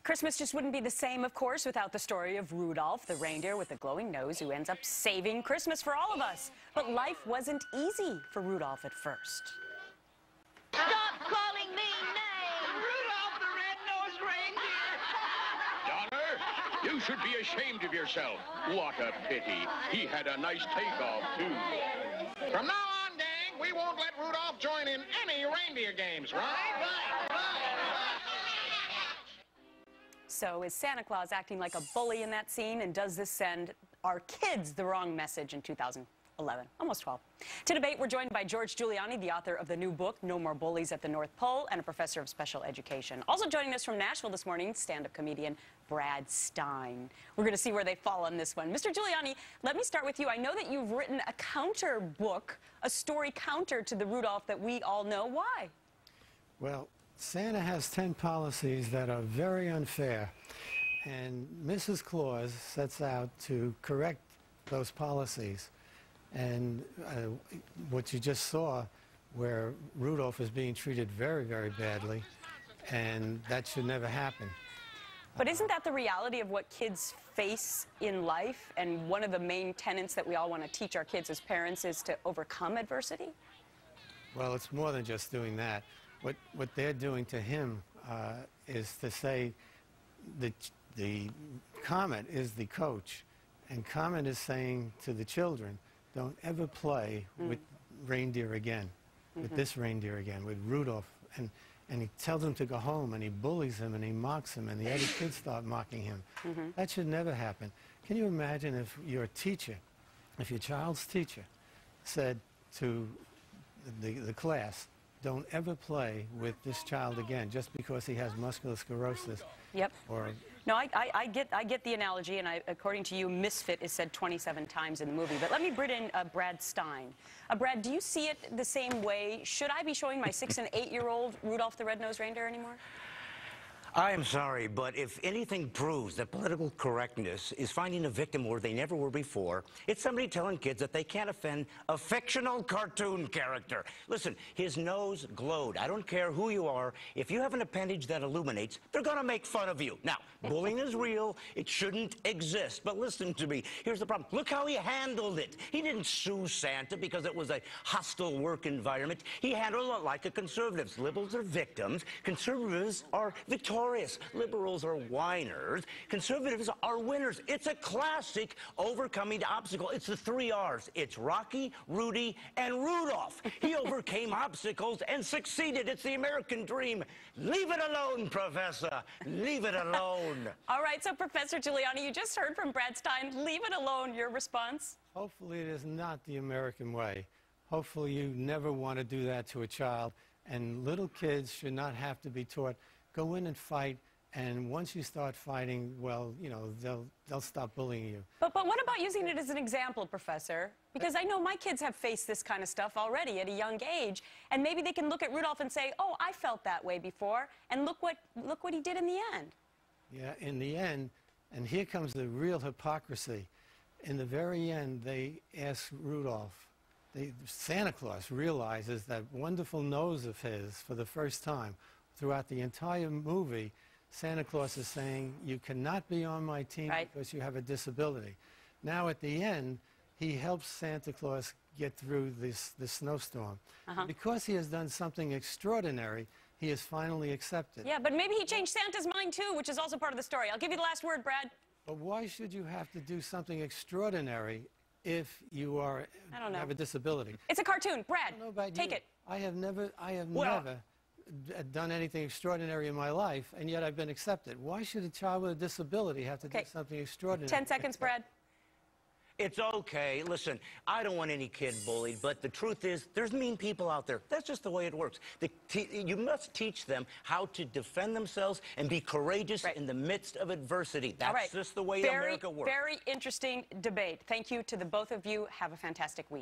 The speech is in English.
Christmas just wouldn't be the same, of course, without the story of Rudolph, the reindeer with the glowing nose who ends up saving Christmas for all of us. But life wasn't easy for Rudolph at first. Stop calling me names! Rudolph the red-nosed reindeer! Donner, you should be ashamed of yourself. What a pity. He had a nice takeoff, too. From now on, gang, we won't let Rudolph join in any reindeer games, right? So is Santa Claus acting like a bully in that scene, and does this send our kids the wrong message in 2011? Almost 12. To debate, we're joined by George Giuliani, the author of the new book, No More Bullies at the North Pole, and a professor of special education. Also joining us from Nashville this morning, stand-up comedian Brad Stine. We're going to see where they fall on this one. Mr. Giuliani, let me start with you. I know that you've written a counter book, a story counter to the Rudolph that we all know. Why? Well, Santa has 10 policies that are very unfair, and Mrs. Claus sets out to correct those policies. And what you just saw, where Rudolph is being treated very, very badly, and that should never happen. But isn't that the reality of what kids face in life? And one of the main tenets that we all want to teach our kids as parents is to overcome adversity? Well, it's more than just doing that. What they're doing to him is to say the Comet is the coach, and Comet is saying to the children, don't ever play with reindeer again, with this reindeer again, with Rudolph. And he tells him to go home, and he bullies him, and he mocks him, and the other kids start mocking him. That should never happen. Can you imagine if your teacher, if your child's teacher said to the class, don't ever play with this child again just because he has muscular sclerosis? Yep. Or no, I get the analogy, and according to you, misfit is said 27 times in the movie. But let me bring in Brad Stine. Brad, do you see it the same way? Should I be showing my 6- and 8-year-old Rudolph the Red-Nosed Reindeer anymore? I am sorry, but if anything proves that political correctness is finding a victim where they never were before, it's somebody telling kids that they can't offend a fictional cartoon character. Listen, his nose glowed. I don't care who you are. If you have an appendage that illuminates, they're going to make fun of you. Now, bullying is real. It shouldn't exist. But listen to me. Here's the problem. Look how he handled it. He didn't sue Santa because it was a hostile work environment. He handled it like a conservative. Liberals are victims. Conservatives are victorious. Liberals are whiners. Conservatives are winners. It's a classic overcoming the obstacle. It's the 3 R's. It's Rocky, Rudy, and Rudolph. He overcame obstacles and succeeded. It's the American dream. Leave it alone, Professor. Leave it alone. All right, so Professor Giuliani, you just heard from Brad Stine. Leave it alone. Your response? hopefully it is not the American way. Hopefully you never want to do that to a child, and little kids should not have to be taught, go in and fight, and once you start fighting, well, you know, they'll stop bullying you. But what about using it as an example, Professor? Because I know my kids have faced this kind of stuff already at a young age, and maybe they can look at Rudolph and say, oh, I felt that way before, and look what he did in the end. Yeah, in the end, and here comes the real hypocrisy. In the very end, they ask Rudolph, Santa Claus realizes that wonderful nose of his for the first time. Throughout the entire movie, Santa Claus is saying, you cannot be on my team because you have a disability. Now at the end, he helps Santa Claus get through this snowstorm. Because he has done something extraordinary, he is finally accepted. Yeah, but maybe he changed Santa's mind too, which is also part of the story. I'll give you the last word, Brad. But why should you have to do something extraordinary if you have a disability? It's a cartoon. Brad, take it. I have never done anything extraordinary in my life, and yet I've been accepted. Why should a child with a disability have to do something extraordinary? 10 seconds, Brad. It's okay. Listen, I don't want any kid bullied, but the truth is, there's mean people out there. That's just the way it works. You must teach them how to defend themselves and be courageous in the midst of adversity. That's just the way America works. Very interesting debate. Thank you to the both of you. Have a fantastic week.